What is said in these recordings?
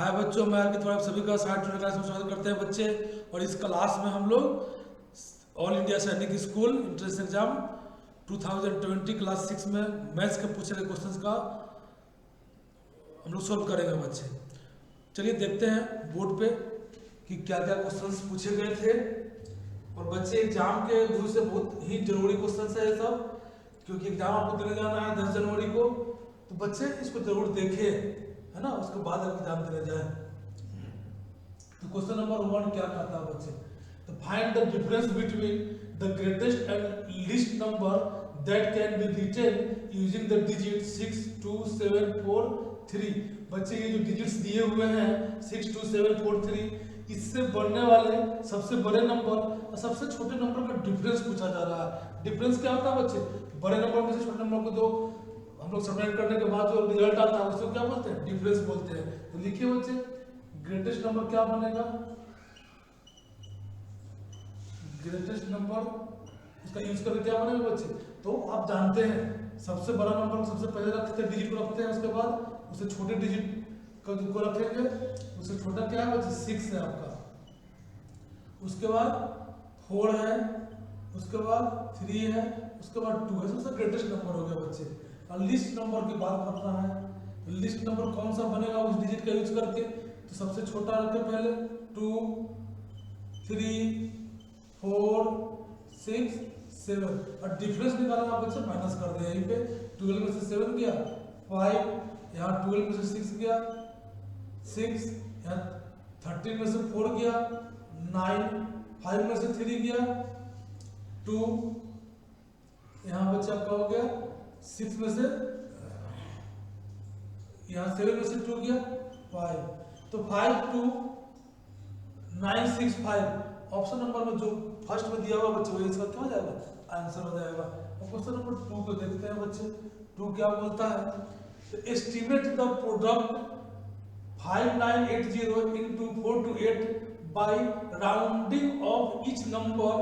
हाय बच्चों, मैं आपकी तरफ सभी का साथ क्लास में स्वागत करते हैं बच्चे। और इस क्लास में हम लोग ऑल इंडिया सैनिक स्कूल इंट्रेंस एग्जाम 2020 क्लास 6 में मैथ्स के पूछे गए क्वेश्चंस का हम लोग सॉल्व करेंगे बच्चे। चलिए देखते हैं बोर्ड पे कि क्या क्या क्वेश्चंस पूछे गए थे। और बच्चे एग्जाम के व्यू से बहुत ही जरूरी क्वेश्चंस है ये सब, क्योंकि एग्जाम आपको देने जाना है 10 जनवरी को। तो बच्चे इसको जरूर देखें, है ना, उसके बाद आप एग्जाम देने जाए। तो क्वेश्चन नंबर 1 क्या कहता है बच्चे, तो find the difference between the greatest and least number that can be written using the digit 6 2 7 4 3। बच्चे ये जो डिजिट्स दिए हुए हैं 6 2 7 4 3, इससे बढ़ने वाले सबसे बड़े नंबर और सबसे छोटे नंबर का डिफरेंस पूछा जा रहा है। डिफरेंस क्या होता है बच्चे, बड़े नंबर में से छोटे नंबर को जो हम लोग सबट्रैक्ट करने के बाद जो रिजल्ट आता है उसको क्या बोलते हैं, डिफरेंस बोलते हैं। तो लिखिए बच्चे, ग्रेटेस्ट नंबर क्या बनेगा, ग्रेटेस्ट नंबर इसका यूज करके क्या बनेगा बच्चे। तो आप जानते हैं सबसे बड़ा नंबर सबसे पहले रखते हैं, डिजिट को रखते हैं, उसके बाद उससे छोटे डिजिट को रखेंगे। उससे छोटा क्या है बच्चे, 6 है आपका, उसके बाद 4 है, उसके बाद 3 है, उसके बाद 2 है। सबसे ग्रेटेस्ट नंबर हो गया बच्चे। और लिस्ट नंबर की बात करना है, लिस्ट नंबर कौन सा बनेगा उस डिजिट का यूज करके। तो सबसे छोटा रखे पहले 2 3 4 6 7, और डिफरेंस निकालना बच्चे माइनस कर दे। यहीं पे 12 में से 7 गया 5, यहाँ 12 में से 6 गया 6, यहाँ 13 में से 4 गया 9, 5 में से 3 गया 2, यहाँ बच्चे आपका हो गया 6 में से, यहाँ 7 में से 2 गया 5। तो 5 2 9 6 5 ऑप्शन नंबर में जो फर्स्ट में दिया हुआ बच्चे वही इसका क्या हो जाएगा, आंसर हो जाएगा। और क्वेश्चन नंबर 2 को देखते हैं बच्चे। 2 क्या बोलता है, estimate the product 5980 into 428 by rounding of each number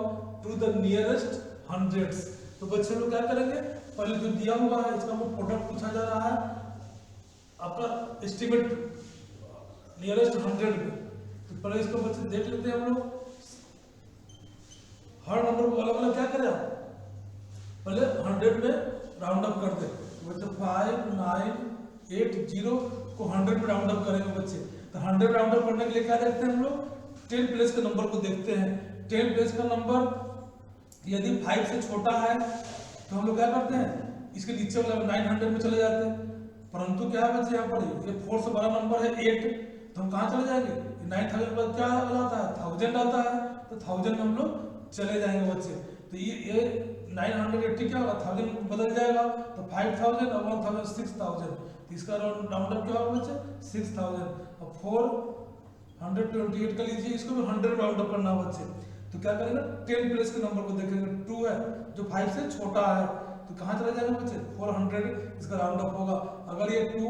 to the nearest hundreds। तो बच्चे लोग क्या करेंगे, पहले जो दिया हुआ है इसका वो प्रोडक्ट पूछा जा रहा है आपका एस्टिमेट नियरेस्ट 100 में। तो पहले इसको बच्चे देख लेते हैं हम लोग। हर नंबर को अलग अलग क्या करें आप, पहले 100 में राउंड अप कर दे। बच्चे 5980 को 100 में राउंड अप करेंगे बच्चे। तो 100 राउंड अप करने के लिए क्या देखते हैं हम लोग, 10 प्लेस के नंबर को देखते हैं। 10 प्लेस का नंबर यदि 5 से छोटा है तो हम लोग क्या करते हैं, इसके नीचे वाला 900 में चले जाते हैं। परंतु क्या है बच्चे, यहाँ पर ये 4 से बड़ा नंबर है 8, तो हम कहाँ चले जाएंगे, 9000 पर क्या आता है 1000 आता है, तो 1000 में हम लोग चले जाएंगे बच्चे। तो ये 980 क्या होगा, 1000 बदल जाएगा, तो 5000 और 1000 6000। तो इसका राउंड अप क्या होगा बच्चे 6000। और 428 का लीजिए, इसको भी 100 राउंड अप करना बच्चे। तो क्या करेंगे, 10 प्लेस के नंबर को देखेंगे। 2 है जो 5 से छोटा है, तो कहाँ चले जाएंगे बच्चे 400, इसका राउंड अप होगा। अगर ये 2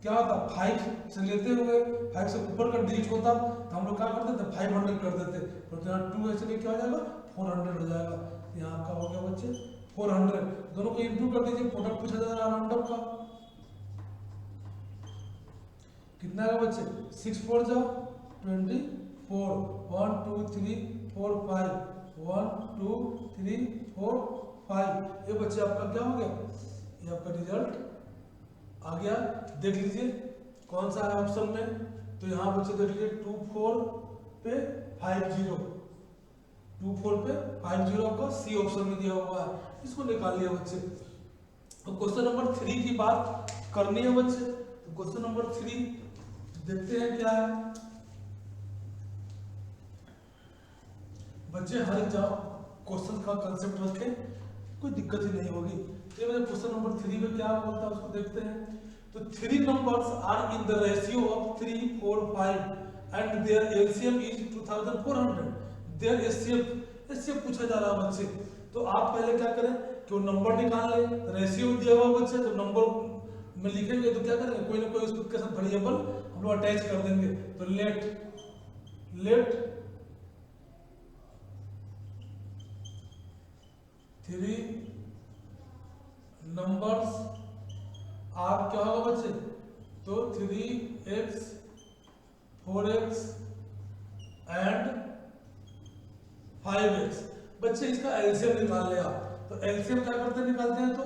क्या होता 5 से लेते हुए 5 से ऊपर का डिजिट होता तो हम लोग क्या करते थे 500 कर देते, तो यहाँ 2 ऐसे में क्या हो जाएगा 400 हो जाएगा। यहाँ आपका हो गया बच्चे 400। दोनों को इंटू कर दीजिए, प्रोडक्ट पूछा जा रहा है राउंड अप का, कितना है बच्चे 6 4 जा 24, 1 2 3 4 5, 1 2 3 4 5। ये बच्चे आपका क्या हो गया, ये आपका रिजल्ट आ गया। देख लीजिए कौन सा है ऑप्शन में। तो यहाँ बच्चे देख लीजिए 24 पे 50, 24 पे 50 आपका सी ऑप्शन में दिया हुआ है, इसको निकालिए बच्चे। तो क्वेश्चन नंबर 3 की बात करनी है बच्चे। तो क्वेश्चन नंबर 3 देखते हैं क्या है बच्चे। हर एग्जाम क्वेश्चन का कंसेप्ट रखें, कोई दिक्कत ही नहीं होगी। ये वजह क्वेश्चन नंबर 3 में क्या बोलता है उसको देखते हैं। तो 3 numbers are in the ratio of 3 4 5 and their LCM is 2400। their HCF पूछा जा रहा है बच्चे। तो आप पहले क्या करें कि वो नंबर निकाल ले, रेशियो दिया हुआ बच्चे, तो नंबर में लिखेंगे तो क्या करेंगे, कोई ना कोई उसके साथ वेरिएबल हम लोग अटैच कर देंगे। तो लेट 3 numbers आप क्या होगा बच्चे, तो 3x 4x एंड 5x। बच्चे इसका एलसीएम निकाल ले आप, तो एलसीएम क्या करते हैं निकालते हैं, तो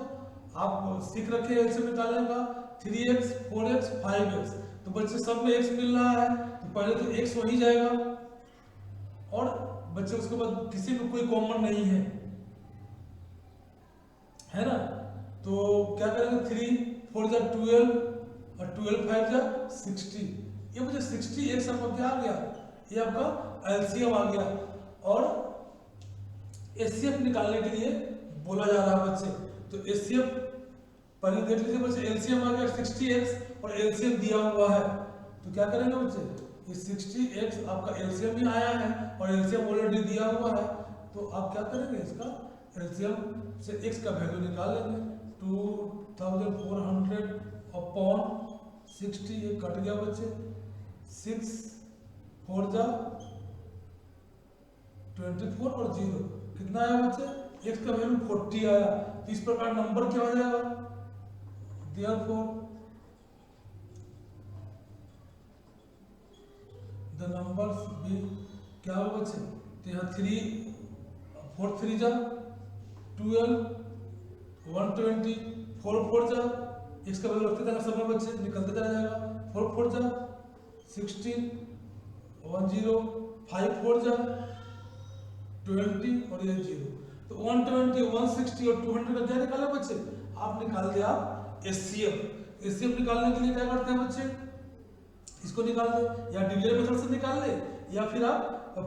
आप सीख रखे हैं एलसीएम निकालने का 3x 4x 5x। तो बच्चे सब में x मिल रहा है तो पहले तो x हो ही जाएगा, और बच्चे उसके बाद किसी में कोई कॉमन नहीं है ना, तो क्या करेंगे 3 4 जा 12 और 12 5 जा 60। ये मुझे 60x आपका क्या आ गया, ये आपका एलसीएम आ गया। और एचसीएफ निकालने के लिए बोला जा रहा है बच्चे, तो एचसीएफ पहले देख लीजिए बच्चे, एलसीएम आ गया 60x और एलसीएम दिया हुआ है, तो क्या करेंगे बच्चे, ये 60x आपका एलसीएम ही आया है और एलसीएम ऑलरेडी दिया हुआ है, तो आप क्या करेंगे इसका एलसीएम से x का वैल्यू निकाल लेंगे। 2400 अपॉन 60, ये कट गया बच्चे, 6 4 जा 24 और 0 कितना आया बच्चे, x का वैल्यू 40 आया। तो इस प्रकार नंबर क्या हो जाएगा, therefore the numbers be क्या होगा बच्चे, तो यहाँ 3 4 3 जा 12 120 4 4 जा x का वैल्यू रखते जाना सब में बच्चे, निकलते चला जाएगा, 4 4 जा 16 10 5 4 जा 20 और ये 0, तो 120 160 और 200 का क्या निकाला बच्चे, आप निकाल दिया एचसीएफ। एचसीएफ निकालने के लिए क्या करते हैं बच्चे, इसको निकाल ले, या डिवीजन मेथड से निकाल ले, या फिर आप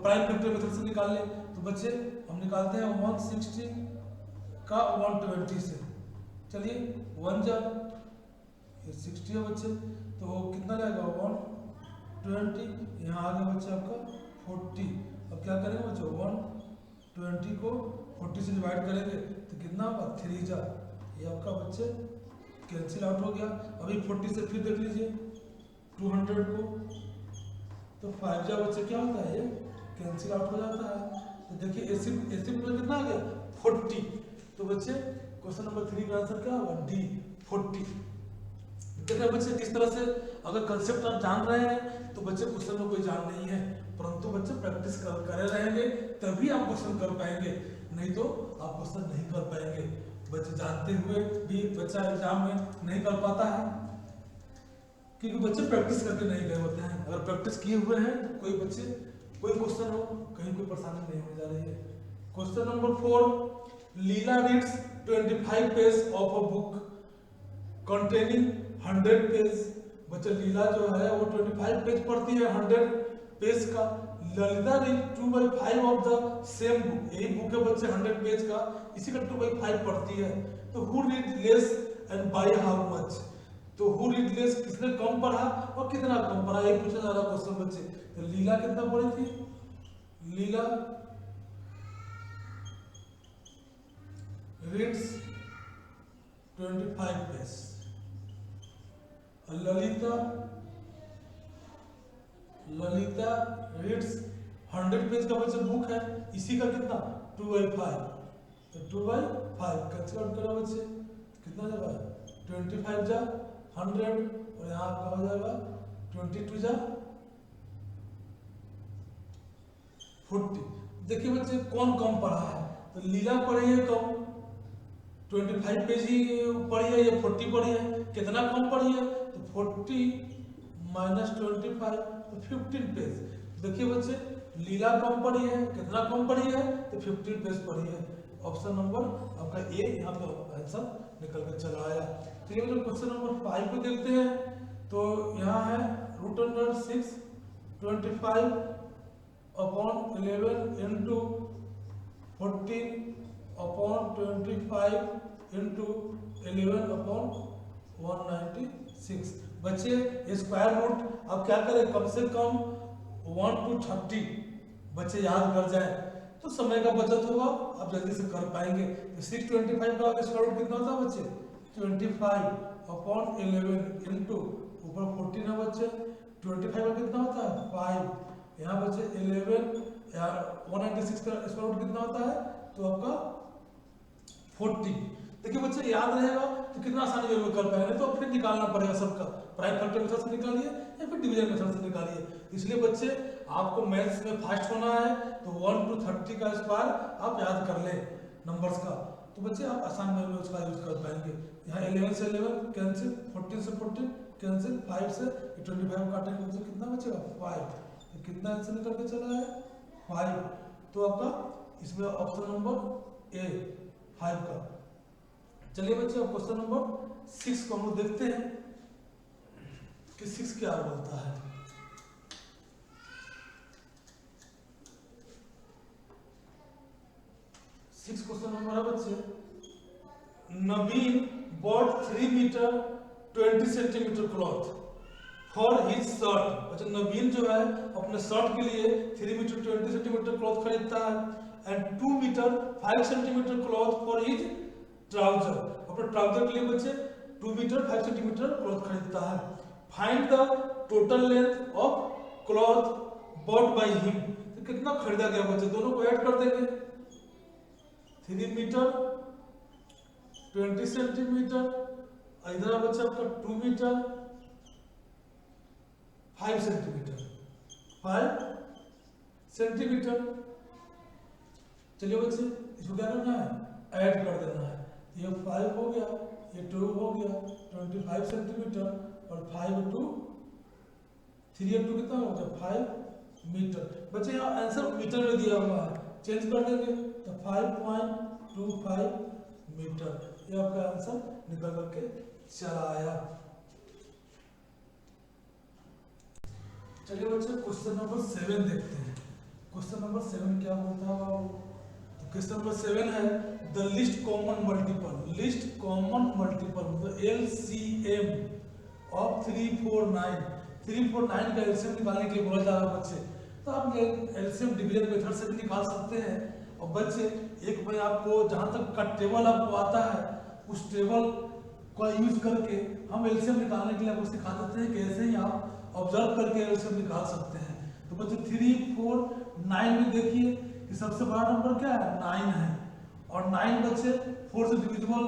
प्राइम फैक्टर मेथड से निकाल ले। तो बच्चे हम निकालते हैं 160 का 120 से, चलिए 1 जा ये 60 है बच्चे, तो कितना जाएगा 120, यहाँ आ गया बच्चे आपका 40। अब क्या करेंगे बच्चे 120 को 40 से डिवाइड करेंगे तो कितना होगा 3 जा, ये आपका बच्चे कैंसिल आउट हो गया। अभी 40 से फिर देख लीजिए 200 को, तो 5 जा बच्चे क्या होता है, ये कैंसिल आउट हो जाता है। तो देखिए एसिड कितना आ गया 40, तो बच्चे क्वेश्चन नंबर 3 का आंसर क्या होगा डी 40। देखिए बच्चे किस तरह से अगर कंसेप्ट आप जान रहे हैं तो बच्चे क्वेश्चन में कोई जान नहीं है, परंतु बच्चे प्रैक्टिस करे रहेंगे तभी आप क्वेश्चन कर पाएंगे, नहीं तो आप क्वेश्चन नहीं कर पाएंगे। बच्चे जानते हुए भी बच्चा एग्जाम में नहीं कर पाता है क्योंकि बच्चे प्रैक्टिस करके नहीं गए होते हैं। अगर प्रैक्टिस किए हुए हैं तो कोई बच्चे कोई क्वेश्चन हो कहीं कोई परेशानी नहीं होने जा रही है। Question number 4, Leela reads 25 page of a book containing 100 page. बच्चे लीला जो है वो 25 पेज पढ़ती है 100 पेज का, Lalita read 2/5 of the same book, यही बुक है बच्चे 100 पेज का, इसी का 2/5 पढ़ती है। तो who read less and by how much, तो हु रीड लेस किसने कम पढ़ा और कितना कम पढ़ा, ये पूछा जा रहा क्वेश्चन बच्चे। तो लीला कितना पढ़ी थी, Leela reads 25 page, Lalita reads 100 page का बच्चे बुक है, इसी का कितना 2/5, तो 2/5 कैंसिल आउट करा बच्चे, कितना जाएगा 25 जा 100 और यहाँ आपका हो जाएगा 22 जा 40। देखिए बच्चे कौन कम पढ़ा है, तो लीला पढ़ी है कम 25 पेज ही पढ़ी है, ये 40 पढ़ी है, कितना कम पढ़ी है तो 40 माइनस 25 तो 15 पेज। देखिए बच्चे लीला कम पढ़ी है, कितना कम पढ़ी है तो 15 पेज पढ़ी है। ऑप्शन नंबर आपका ए यहाँ पे आंसर निकल कर चला आया। तो ये क्वेश्चन नंबर 5 को देखते हैं, तो यहाँ है √6 25 upon 11 into 14 upon 25 into 11 upon 196। बच्चे स्क्वायर रूट अब क्या करें, कम से कम 1 to 30 बच्चे याद कर जाए तो समय का बचत होगा, आप जल्दी से कर पाएंगे। तो 625 का स्क्वायर रूट कितना होता है बच्चे 25 अपॉन 11 इंटू ऊपर 14 है बच्चे, 25 का कितना होता है 5, यहाँ बच्चे 11 या 196 का स्क्वायर रूट कितना होता है तो आपका 40। देखिए बच्चे याद रहेगा तो कितना आसानी से कर पाएंगे, तो फिर निकालना पड़ेगा सबका, प्राइम फैक्टर मेथड से निकालिए या फिर डिवीजन मेथड से निकालिए। इसलिए बच्चे आपको मैथ्स में फास्ट होना है तो 1 to 30 का स्क्वायर आप याद कर लें नंबर्स का, तो बच्चे आप आसान वे में उसका यूज कर पाएंगे। यहाँ 11 से 11 कैंसिल, 14 से 14 कैंसिल, 5 से 25 काटेंगे तो कितना बचेगा 5, तो कितना आंसर निकल के चला है 5। तो आपका इसमें ऑप्शन नंबर ए 5 का। चलिए बच्चे अब क्वेश्चन नंबर 6 को हम लोग देखते हैं कि 6 क्या बोलता है। 6 क्वेश्चन नंबर है बच्चे, Naveen bought 3 metre 20 centimetre cloth for his shirt. अच्छा, नवीन जो है अपने शर्ट के लिए 3 मीटर 20 सेंटीमीटर क्लॉथ खरीदता है and 2 metre 5 centimetre cloth for his trouser. अपने ट्राउजर के लिए बच्चे 2 मीटर 5 सेंटीमीटर क्लॉथ खरीदता है। Find the total length of cloth bought by him. तो कितना खरीदा गया बच्चे, दोनों को ऐड कर देंगे। 3 मीटर 20 सेंटीमीटर, इधर बच्चा आपका 2 मीटर 5 सेंटीमीटर 5 सेंटीमीटर। चलिए बच्चे इसको क्या करना है, ऐड कर देना है। ये 5 हो गया, ये 2 हो गया, 25 सेंटीमीटर और 5 2 3 और 2 कितना हो गया 5 मीटर। बच्चे यहाँ आंसर मीटर में दिया हुआ है, चेंज कर देंगे तो 5.25 मीटर। ये आपका आंसर निकल करके चला आया। चलिए बच्चे क्वेश्चन नंबर 7 देखते हैं। क्वेश्चन नंबर 7 क्या बोलता है बाबू, क्वेश्चन नंबर 7 है the list common multiple. List common multiple LCM of 349। 349 का एलसीएम निकालने के लिए बोला जा रहा है बच्चे। तो आप ये एलसीएम डिवीजन मेथड से भी निकाल सकते हैं। और बच्चे एक मैं आपको जहां तक का टेबल आपको आता है उस टेबल का यूज करके हम एलसीएम निकालने के लिए आपको सिखा देते हैं, कैसे ही आप ऑब्जर्व करके एलसीएम निकाल सकते हैं। तो बच्चे 3 4 9 में देखिए कि सबसे बड़ा नंबर क्या है 9 है, और 9 बच्चे 4 से डिविजिबल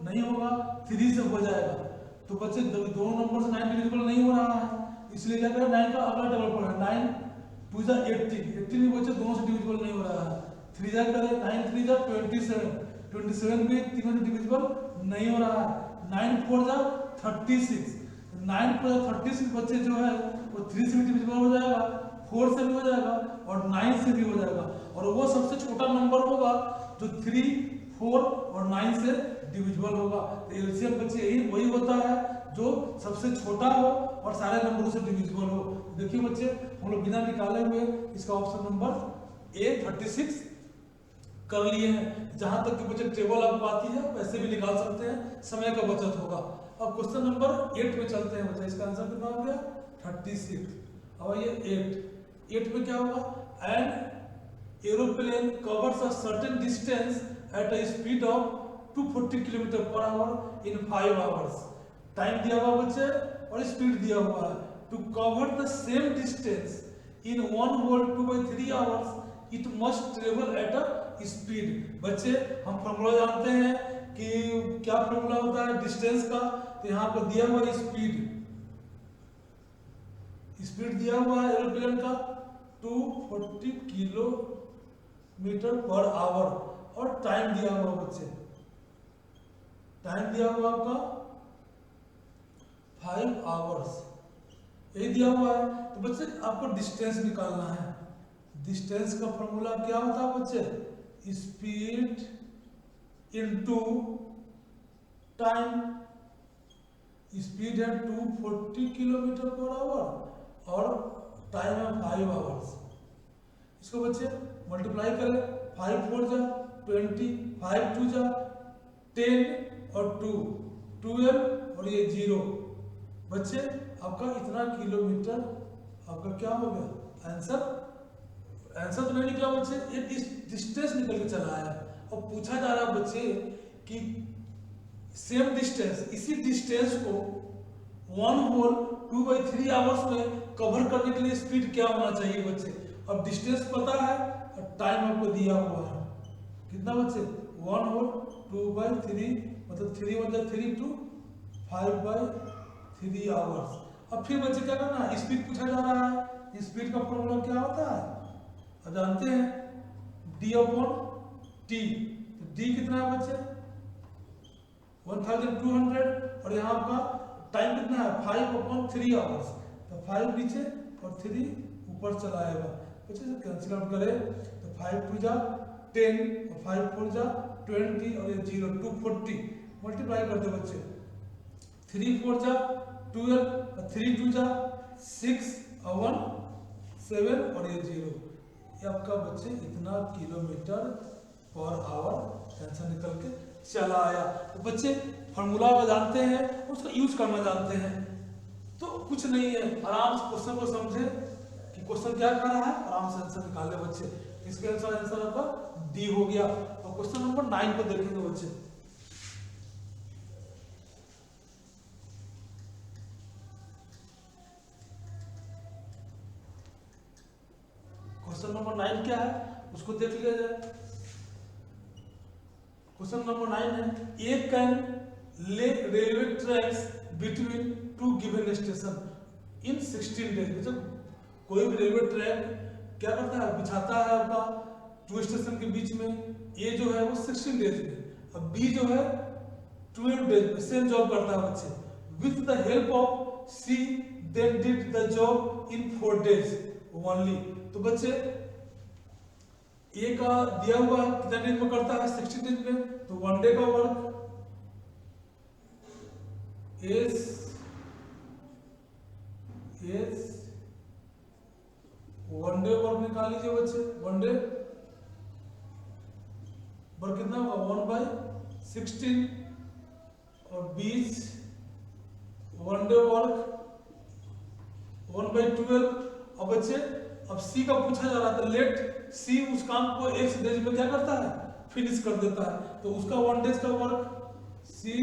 नहीं होगा, 3 से हो जाएगा। तो बच्चे दोनों नंबर से 9 डिविजिबल नहीं हो रहा है, इसलिए क्या करें 9 का अगला टेबल पढ़ा 9 2 जा 18 भी बच्चे दोनों से डिविजिबल नहीं हो रहा है। 3 जा करें 9 3 जा 27 भी तीनों से डिविजिबल नहीं हो रहा है। 9 4 जा 36, 9 4 जा 36 बच्चे जो है वो 3 से भी डिविजिबल हो जाएगा, 4 से भी हो जाएगा और 9 से भी हो जाएगा। और वो सबसे छोटा नंबर होगा जो 3 4 और 9 से डिविजिबल होगा। तो एलसीएम बच्चे यही वही होता है जो सबसे छोटा हो और सारे नंबरों से डिविजिबल हो। देखिए बच्चे हम लोग बिना निकाले हुए इसका ऑप्शन नंबर ए 36 कर लिए हैं। जहां तक कि बच्चे टेबल आपको आती है वैसे भी निकाल सकते हैं, समय का बचत होगा। अब क्वेश्चन नंबर 8 में चलते हैं बच्चे। इसका आंसर कितना हो गया 36। अब ये 8 में क्या होगा, an aeroplane covers a certain distance at a speed of 240 kilometre per hour in 5 hours. Time दिया हुआ बच्चे और स्पीड दिया हुआ है। To cover the same distance in 1 whole 2/3 hours it must travel at a speed. बच्चे हम formula जानते हैं कि क्या फॉर्मूला होता है डिस्टेंस का, तो यहाँ पर दिया हुआ स्पीड दिया हुआ है एरोप्लेन का 240 किलोमीटर पर आवर और टाइम दिया हुआ बच्चे, टाइम दिया हुआ आपका 5 आवर्स ये दिया हुआ है। तो बच्चे आपको डिस्टेंस निकालना है। डिस्टेंस का फॉर्मूला क्या होता है बच्चे, स्पीड इनटू टाइम। स्पीड है 240 किलोमीटर पर आवर और टाइम है 5 आवर्स। इसको बच्चे मल्टीप्लाई करें, 5 4 जा 20, 5 2 जा 10 और 2 12 और ये 0। बच्चे आपका इतना किलोमीटर आपका क्या हो गया आंसर। आंसर तो नहीं निकला बच्चे, ये डिस्टेंस निकल के चला आया। और पूछा जा रहा है बच्चे कि सेम डिस्टेंस, इसी डिस्टेंस को 1 होल 2/3 आवर्स में कवर करने के लिए स्पीड क्या होना चाहिए बच्चे। अब डिस्टेंस पता है और टाइम आपको दिया हुआ है कितना बच्चे 1 होल 2/3 मतलब 3 1 3 2 5/3 आवर्स। अब फिर बच्चे क्या करना है, स्पीड पूछा जा रहा है। स्पीड का फॉर्मूला क्या होता है, अब जानते हैं, d अपॉन t। तो d कितना है बच्चे 1200, और यहाँ आपका टाइम कितना है 5/3 आवर्स। तो 5 नीचे और 3 ऊपर चला आएगा। बच्चे से कैंसिल आउट करें तो 5 2 जा 10 और 5 4 जा 20 और ये 0 240 मल्टीप्लाई करते बच्चे, 3 4 जा 12 और 3 2 जा 6 और 1 7 और ये 0। ये आपका बच्चे इतना किलोमीटर पर आवर आंसर निकल के चला आया। तो बच्चे फॉर्मूला को जानते हैं, उसका यूज करना जानते हैं, तो कुछ नहीं है, आराम से क्वेश्चन को समझे कि क्वेश्चन क्या कर रहा है, आराम से आंसर निकाल ले बच्चे। इसके आंसर आपका डी हो गया। और क्वेश्चन नंबर 9 को देखेंगे बच्चे। क्वेश्चन नंबर 9 क्या है उसको देख लिया जाए। क्वेश्चन नंबर 9 है, ए कैन ले railway tracks between 2 given station इन 16 डेज। मतलब कोई भी रेलवे ट्रैक क्या करता है, बिछाता है आपका 2 स्टेशन के बीच में। ए जो है वो 16 डेज में, अब बी जो है 12 डेज में सेम जॉब करता है बच्चे। With the help of C then did the job in 4 days only. तो बच्चे ए का दिया हुआ है कितना डेज में करता है 16 डेज में, तो 1 डे का वर्क is 1 डे वर्क निकाल लीजिए बच्चे। 1 डे वर्क कितना होगा 1/16 और 20 1 डे वर्क 1/12। अब बच्चे अब सी का पूछा जा रहा था, लेट सी उस काम को एक डेज में क्या करता है फिनिश कर देता है। तो उसका 1 डेज का वर्क सी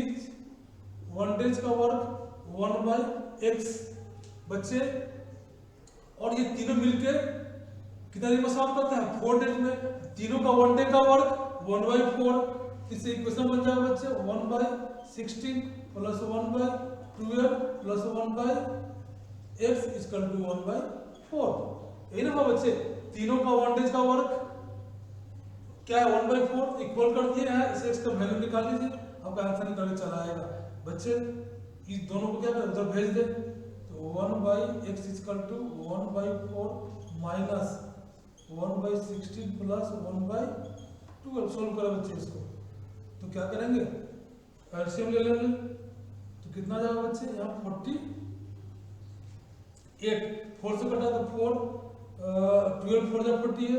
1 डेज का वर्क 1/x बच्चे। और ये तीनों मिलके कितना दिन में सॉल्व करता है 4 डेज में। तीनों का 1 डे का वर्क 1/4। इससे इक्वेशन बन जाएगा बच्चे 1/16 plus 1/12 plus 1/x equal to 1/4। यही ना बच्चे, तीनों का 1 डेज का वर्क क्या है 1/4 इक्वल कर दिए हैं। इसे x का वैल्यू निकाल लीजिए, आपका आंसर निकल के चला आएगा बच्चे। इस दोनों को क्या करें उधर भेज दे, तो 1/x equal to 1/4 minus 1/16 plus 1/12 solve करें बच्चे इसको। तो क्या करेंगे एलसीएम ले लेंगे, तो कितना जाएगा बच्चे यहाँ 48 4 से कटा तो 4 12 4 जा 48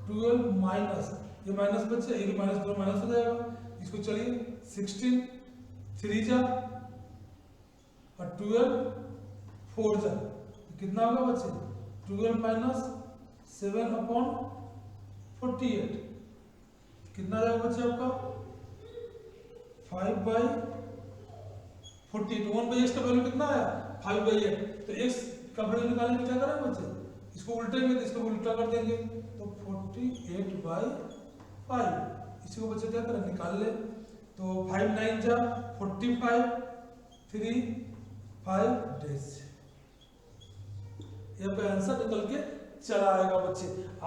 12 माइनस ये माइनस बच्चे ये माइनस 2 माइनस हो जाएगा। इसको चलिए 16 3 जा और 12 4 जा कितना होगा बच्चे 12 माइनस 7/48 कितना जाएगा बच्चे आपका 5/48। 1/x का वैल्यू कितना आया 5/8। तो x का वैल्यू निकालने क्या करें बच्चे, इसको उल्टेंगे तो इसको उल्टा कर देंगे, तो 48/5। इसी को बच्चे क्या करें निकाल ले, तो 5 9 जा 45 3 5 डेज। ये आपका आंसर निकल के चला आएगा बच्चे।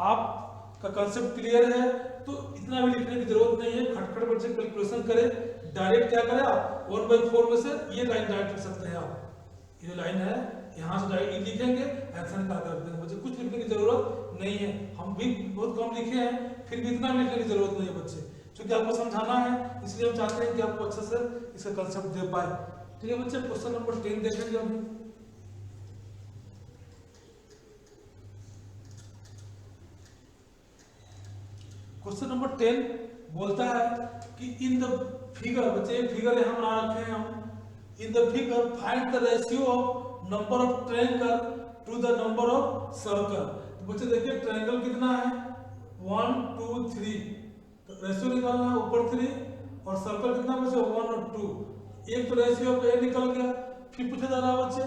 आपका कंसेप्ट क्लियर है तो इतना भी लिखने की जरूरत नहीं है। खटखट बच्चे कैलकुलेशन करें, डायरेक्ट क्या करें आप 1/4 में से ये लाइन डायरेक्ट लिख सकते हैं आप। ये लाइन है यहाँ से डायरेक्ट लिखेंगे आंसर निकाल कर देंगे बच्चे। कुछ लिखने की जरूरत नहीं है, हम भी बहुत कम लिखे हैं फिर भी इतना लिखने की जरूरत नहीं है बच्चे, क्योंकि आपको समझाना है इसलिए हम चाहते हैं कि आपको अच्छे से इसका कंसेप्ट दे पाए। ठीक है बच्चे, क्वेश्चन नंबर 10 देखेंगे अभी। क्वेश्चन नंबर 10 बोलता है कि इन द फिगर, बच्चे फिगर यहाँ बना रखे हैं हम। In the figure find the ratio of number of triangle to the number of circle. तो बच्चे देखिए ट्रायंगल कितना है 1 2 3, तो रेशियो निकालना है ऊपर 3 और सर्कल कितना बचे 1 और 2। एक तो रेशियो पे निकल गया, फिर पूछा जा रहा है बच्चे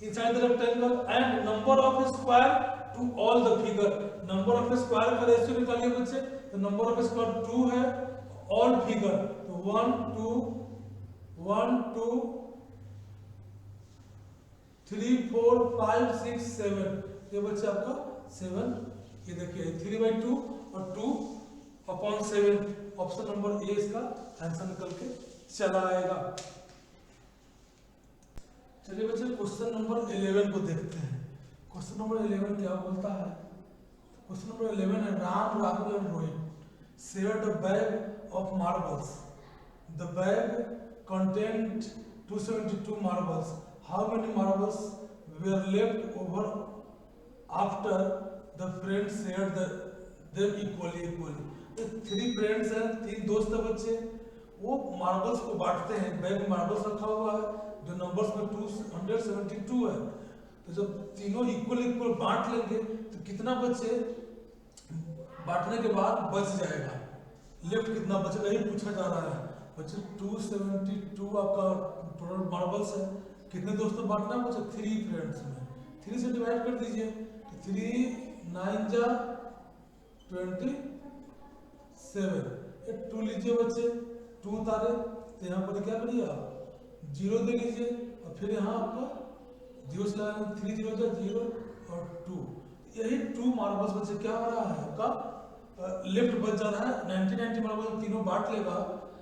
inside the rectangle and number of square to all the figure. Number of square का रेशियो निकालिए बच्चे, तो नंबर ऑफ स्क्वायर 2 है ऑल फिगर, तो 1 2 1 2 3 4 5 6 7, ये बच्चा आपका 7, ये देखिए 3/2 और 2/7, ऑप्शन नंबर ए इसका आंसर निकल के चला आएगा। चलिए बच्चे क्वेश्चन नंबर 11 को देखते हैं। क्वेश्चन नंबर 11 क्या बोलता है? क्वेश्चन नंबर 11 है, Ram, Rahul and Rohit shared a bag of marbles. The bag contained 272 marbles. How many marbles were left over after the friends shared them equally? Three friends हैं, 3 दोस्त हैं बच्चे, वो मार्बल्स को बांटते हैं। बैग में मार्बल्स रखा हुआ है जो नंबर्स में 272 है। तो जब तीनों इक्वल बांट लेंगे तो कितना बच्चे बांटने के बाद बच जाएगा, लेफ्ट कितना बचेगा, यही पूछा जा रहा है बच्चे। 272 आपका टोटल मार्बल्स है, कितने दोस्तों बांटना है बच्चे? 3 फ्रेंड्स में 3 से डिवाइड कर दीजिए, तो 3 9 जा 27, 2 लीजिए बच्चे, 2 उतारे तो यहाँ पर क्या करिए आप 0 दे लीजिए, और फिर यहाँ आपका 0 से लगाएंगे, 3 0 जा 0 और 2, यही 2 मार्बल्स बच्चे क्या हो रहा है आपका लेफ्ट बच जा रहा है। 90 मार्बल तीनों बांट लेगा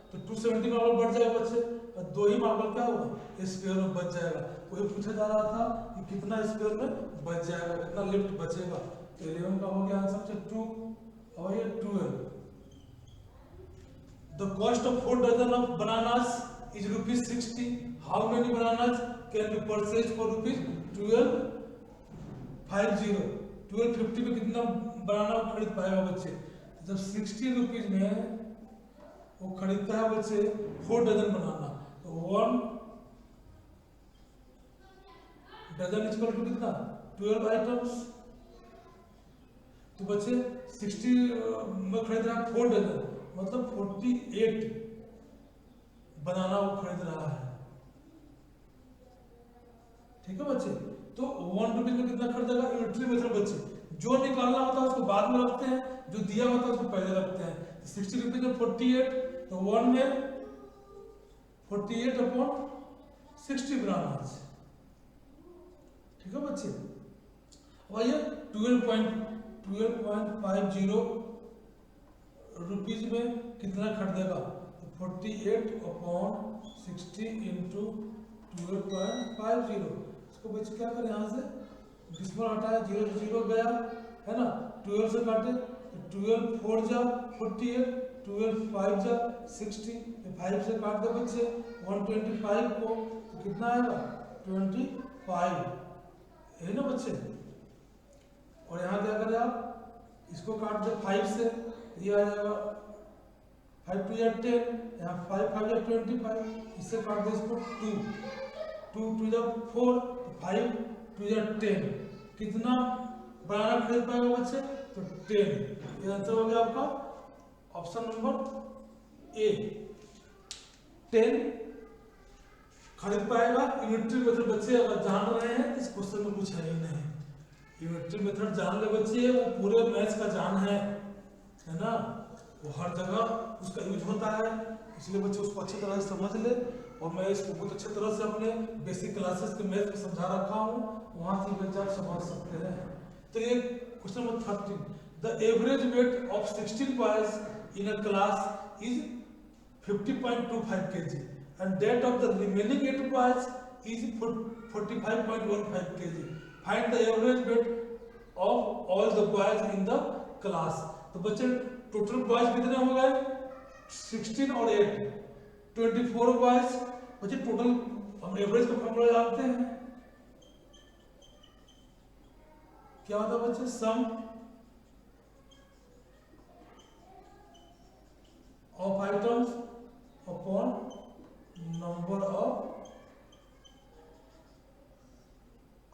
तो 270 मार्बल बढ़ जाएगा बच्चे, और 2 ही मार्बल क्या होगा स्क्वायर में बच जाएगा। वही पूछा जा रहा था कि कितना स्क्वायर में बच जाएगा, कितना लेफ्ट बचेगा। तो 11 का हो गया आंसर 2 और ये 12। The cost of 4 dozen of bananas is ₹60. How many bananas can be purchased for ₹12.50? 12.50 में कितना बनाना खरीद पाएगा बच्चे? जब 60 रुपीज में वो खरीदता है बच्चे 4 डजन बनाना, तो 1 डजन इक्वल टू कितना 12 आइटम्स। तो बच्चे 60 में खरीद रहा है 4 डजन, मतलब 48 बनाना वो खरीद रहा है। ठीक है बच्चे, तो 1 रुपीज में कितना खरीदेगा? यूनिटरी मेथड बच्चे, जो निकालना होता है उसको बाद में रखते हैं, जो दिया होता है उसको पहले रखते हैं। 60 रुपीज में 48, तो 1 में 48/60 बनाना। ठीक है बच्चे, और ये 12.50 रुपीज में कितना खरीदेगा? तो 48/60 इंटू 12.50। इसको बच्चे क्या करें, यहाँ से डिस्मल हटाया, 0 से 0 गया है ना, 12 से काटे तो 12 4 जा 48, 12 5 जा 60, 5 से काट दे बच्चे 125 को, तो कितना आएगा 25, यही ना बच्चे। और यहाँ क्या करें आप, इसको काट दे 5 से, ये आ जाएगा 5 2 या 10, यहाँ 5 5 या 25, इससे काट दे इसको 2 2 2 या 4, 5 2 या 10, कितना बनाना खरीद पाएगा बच्चे? तो 10। ये आंसर हो गया आपका ऑप्शन नंबर ए, 10 खरीद पाएगा। यूनिटरी मेथड बच्चे अगर जान रहे हैं इस क्वेश्चन में कुछ है ही नहीं। यूनिटरी मेथड जान ले बच्चे, वो पूरे मैथ्स का जान है ना, वो हर जगह उसका यूज होता है, इसलिए बच्चे उसको अच्छी तरह से समझ ले। और मैं इसको बहुत अच्छी तरह से अपने बेसिक क्लासेस के मैथ में समझा रखा हूँ, वहाँ से बच्चे आप समझ सकते हैं। तो ये question number 13, the average weight of 16 boys in a class is 50.25 kg and that of the remaining 8 boys is 45.15 kg. Find the average weight of all the boys in the class. तो बच्चे total boys कितने हो गए? 16 और 8 24 boys. बच्चे total हम average का formula जानते हैं, क्या होता है बच्चे? Sum of items upon number of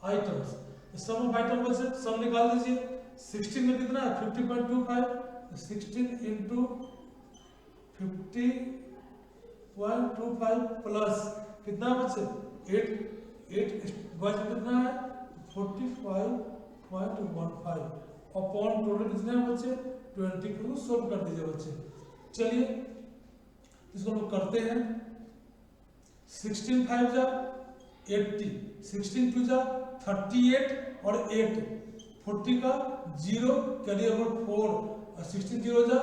items. Sum of item बच्चे सम निकाल दीजिए, 16 में कितना है 50.25, 16 इंटू 50.25 प्लस कितना बच्चे 8 बॉयज कितना है 45.15 अपॉन टोटल कितने हैं बच्चे 20 को सॉल्व कर दीजिए बच्चे। चलिए इसको हम करते हैं, 16 5 जा 80, 16 टू जा 38 और 8 40 का 0 कैरी ओवर 4 और 16 0 जा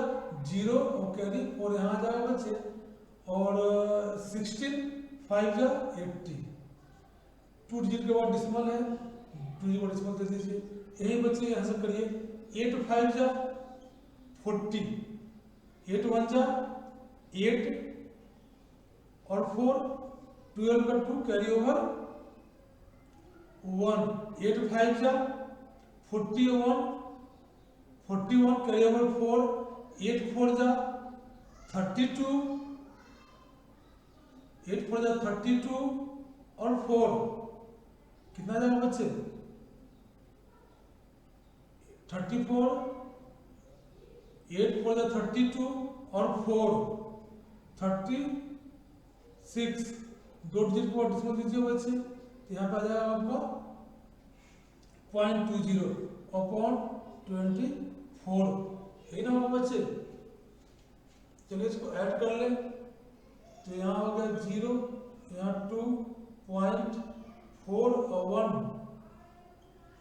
0 और कैरी 4 यहाँ आ जाएगा बच्चे और 16 5 जा 80 2 डिजिट के बाद डिसिमल है 2 डिजिट डिसिमल दे दीजिए। यही बच्चे यहाँ से करिए 8 5 जा 40 8 1 जा 8 और 4 12 का 2 कैरी ओवर 1 8 5 जा 41 कैरी ओवर 4 8 4 जा 32 8 4 जा 32 और 4 कितना जाएगा बच्चे 34 8 4 जा 32 और 4 36 दो डिजिट को डिसिमल दीजिए बच्चे तो यहाँ पे आ जाएगा आपका 0.20 अपॉन 24 यही ना होगा बच्चे। चलिए इसको ऐड कर लें तो यहाँ हो गया 0 यहाँ 2.4 और 1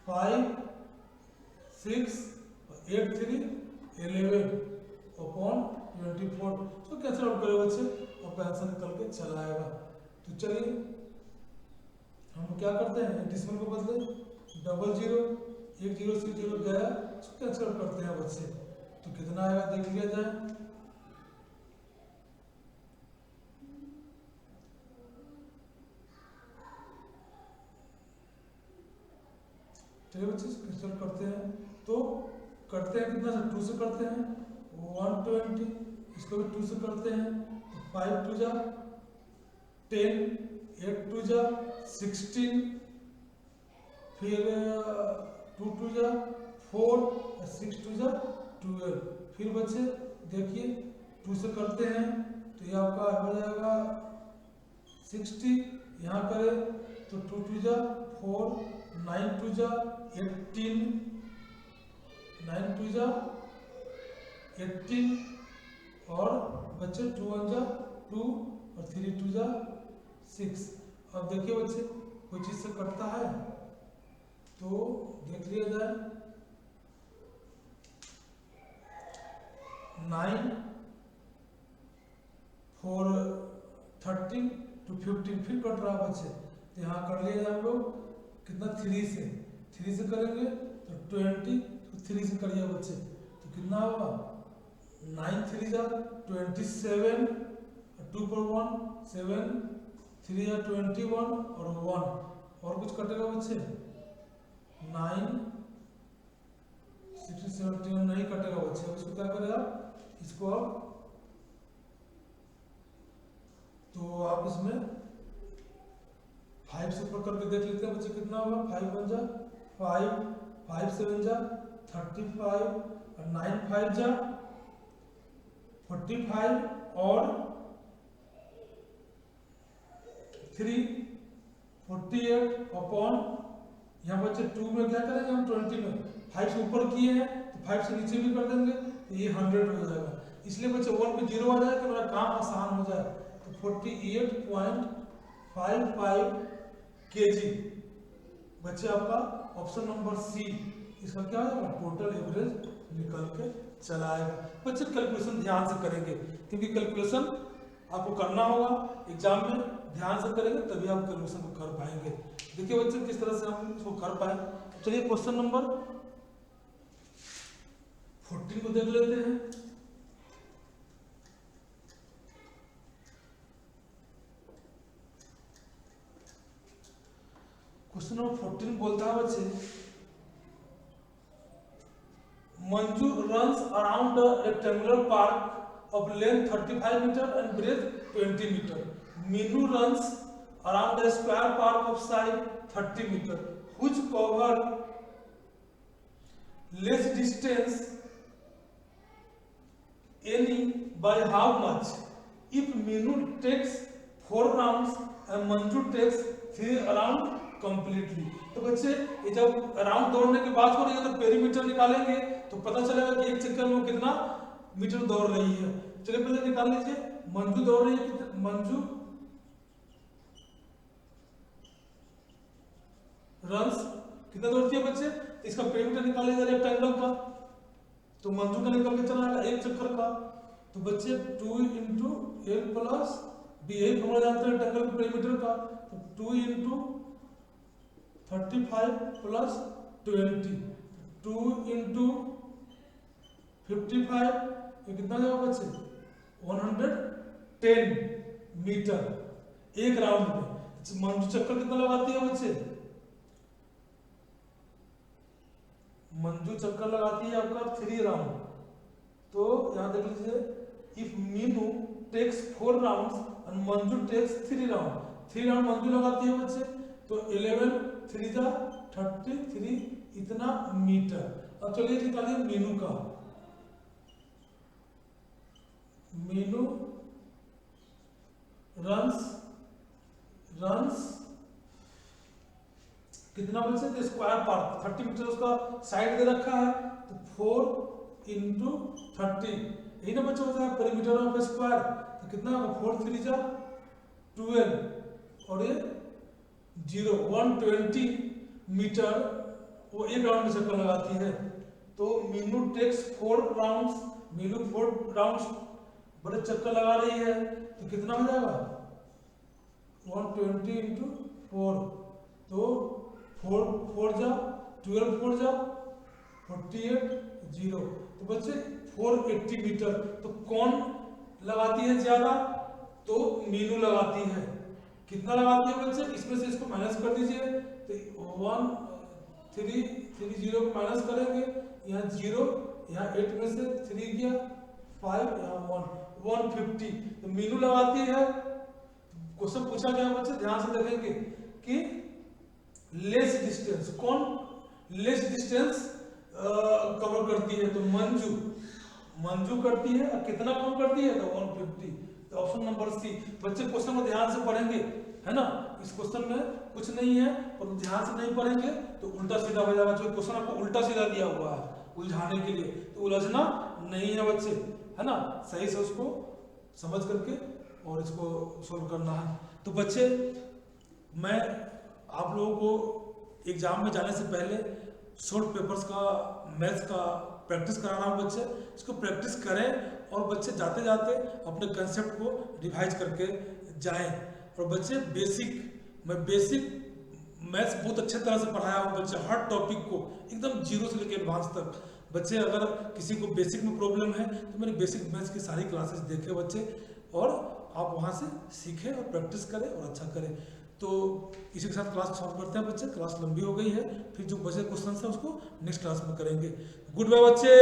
5 6 8 3 11 अपॉन 24 तो कैंसिल आउट करें बच्चे और आंसर निकल के चला आएगा। तो चलिए हम क्या करते हैं डिसिमल को बदले 00 1 0 से 0 गया इसको कैंसिल आउट करते हैं बच्चे तो कितना आएगा देख लिया जाए। चलिए बच्चे कैंसिल करते हैं तो करते हैं कितना से 2 से करते हैं 120 इसको भी 2 से करते हैं तो 5 2 जा 10 8 2 जा 16 फिर 2 2 जा 4 6 2 जा 12 फिर बच्चे देखिए 2 से करते हैं तो ये आपका हो जाएगा 60 यहाँ करें तो 2 2 जा 4 9 2 जा 18 9 2 जा 18 और बच्चे 2 1 जा 2 और 3 2 जा 6। अब देखिए बच्चे कोई चीज से कटता है तो देख लिया जाए 9 4 13 to 15 फिर कट रहा बच्चे तो यहाँ कर लिया जाए हम लोग कितना 3 से करेंगे तो 20 तो 3 से करिए बच्चे तो कितना होगा 9 3 जा 27 2 पर 1 7 3 जा 21 और 1 और कुछ कटेगा बच्चे 9 6 17 नहीं कटेगा बच्चे। अब इसको क्या करेगा इसको आप तो आप इसमें 5 से ऊपर करके देख लेते हैं बच्चे कितना होगा 5 1 जा 5 5 7 जा 35 और 9 5 जा 45 और 3 48 अपॉन यहाँ बच्चे 2 में क्या करेंगे हम 20 में 5 से ऊपर किए हैं तो 5 से नीचे भी कर देंगे तो ये 100 हो जाएगा। इसलिए बच्चे 1 पे 0 आ जाए तो मेरा काम आसान हो जाए तो 48.55 kg बच्चे आपका ऑप्शन नंबर सी इसका क्या हो जाएगा टोटल एवरेज निकल के चला आएगा। बच्चे कैलकुलेशन ध्यान से करेंगे क्योंकि कैलकुलेशन आपको करना होगा एग्जाम में ध्यान से करेंगे तभी आप कैलकुलेशन को कर पाएंगे। देखिए बच्चे किस तरह से हम इसको कर पाए। चलिए क्वेश्चन नंबर 14 को देख लेते हैं। क्वेश्चन नंबर 14 बोलता है बच्चे Manju runs around a rectangular park of length 35 meter and breadth 20 meter. Minu runs around a square park of side 30 meter, which cover less distance any by how much? If Minu takes 4 rounds and Manju takes 3 rounds completely. तो बच्चे ये जब round दौड़ने की बात हो रही है तो पेरीमीटर निकालेंगे तो पता चलेगा कि एक चक्कर में कितना मीटर दौड़ रही है। चलिए पहले निकाल लीजिए मंजू दौड़ रही है मंजू रन्स कितना दौड़ती है बच्चे, इसका पेरीमीटर निकालेगा रेक्टेंगल का, तो मंजू का निकल के चला आएगा एक चक्कर का, तो बच्चे 2 इंटू एल प्लस बी, यही फॉर्मूला जानते हैं रेक्टेंगल के पेरीमीटर का, तो 2 इंटू 35 प्लस 20, 2 इंटू 55, ये कितना जाएगा बच्चे 110 मीटर एक राउंड में। मंजू चक्कर कितना लगाती है बच्चे, मंजू चक्कर लगाती है आपका 3 राउंड, तो यहां देख लीजिए, if Meenu takes 4 rounds and Manju takes 3 round, 3 round Manju लगाती है बच्चे, तो 11 3 जा 33 इतना मीटर। अब चलिए निकालिए मीनू का, मीनू रन्स कितना बच्चे, तो स्क्वायर पार्ट 30 मीटर उसका साइड दे रखा है, तो 4 इंटू 30, यही ना बच्चे होता है पेरीमीटर ऑफ स्क्वायर, तो कितना 4 3 जा 12 और ये 120 मीटर वो एक राउंड में चक्कर लगाती है। तो Meenu takes 4 rounds, Meenu 4 rounds बड़े चक्कर लगा रही है, तो कितना हो जाएगा 120 इंटू 4, तो 4 जा 12 4 जा 48 0, तो बच्चे 480 मीटर। तो कौन लगाती है ज्यादा, तो मीनू लगाती है। कितना लगाती है बच्चे, इसमें से इसको माइनस कर दीजिए, तो 1 3 3 0 को माइनस करेंगे, यहाँ 0, यहाँ 8 में से 3 गया 5, यहाँ 150, तो मीनू लगाती है। क्वेश्चन पूछा गया बच्चे, ध्यान से देखेंगे कि लेस डिस्टेंस, कौन लेस डिस्टेंस कवर करती है, तो मंजू करती है, और कितना कम करती है, तो 150, तो ऑप्शन नंबर सी। बच्चे क्वेश्चन को ध्यान से पढ़ेंगे, है ना, इस क्वेश्चन में कुछ नहीं है, पर ध्यान से नहीं पढ़ेंगे तो उल्टा सीधा हो जाएगा, जो क्वेश्चन आपको उल्टा सीधा दिया हुआ है उलझाने के लिए, तो उलझना नहीं है बच्चे, है ना, सही से उसको समझ करके और इसको सोल्व करना है। तो बच्चे मैं आप लोगों को एग्जाम में जाने से पहले शॉर्ट पेपर्स का मैथ्स का प्रैक्टिस करा रहा हूँ बच्चे, इसको प्रैक्टिस करें और बच्चे जाते जाते अपने कंसेप्ट को रिवाइज करके जाएं। और बच्चे मैं बेसिक मैथ्स बहुत अच्छे तरह से पढ़ाया हूँ बच्चे, हर टॉपिक को एकदम 0 से लेकर एडवांस तक। बच्चे अगर किसी को बेसिक में प्रॉब्लम है तो मेरे बेसिक मैथ्स की सारी क्लासेस देखें बच्चे, और आप वहाँ से सीखें और प्रैक्टिस करें और अच्छा करें। तो इसी के साथ क्लास सॉल्व करते हैं बच्चे, क्लास लंबी हो गई है, फिर जो बचे क्वेश्चन है उसको नेक्स्ट क्लास में करेंगे। गुड बाय बच्चे।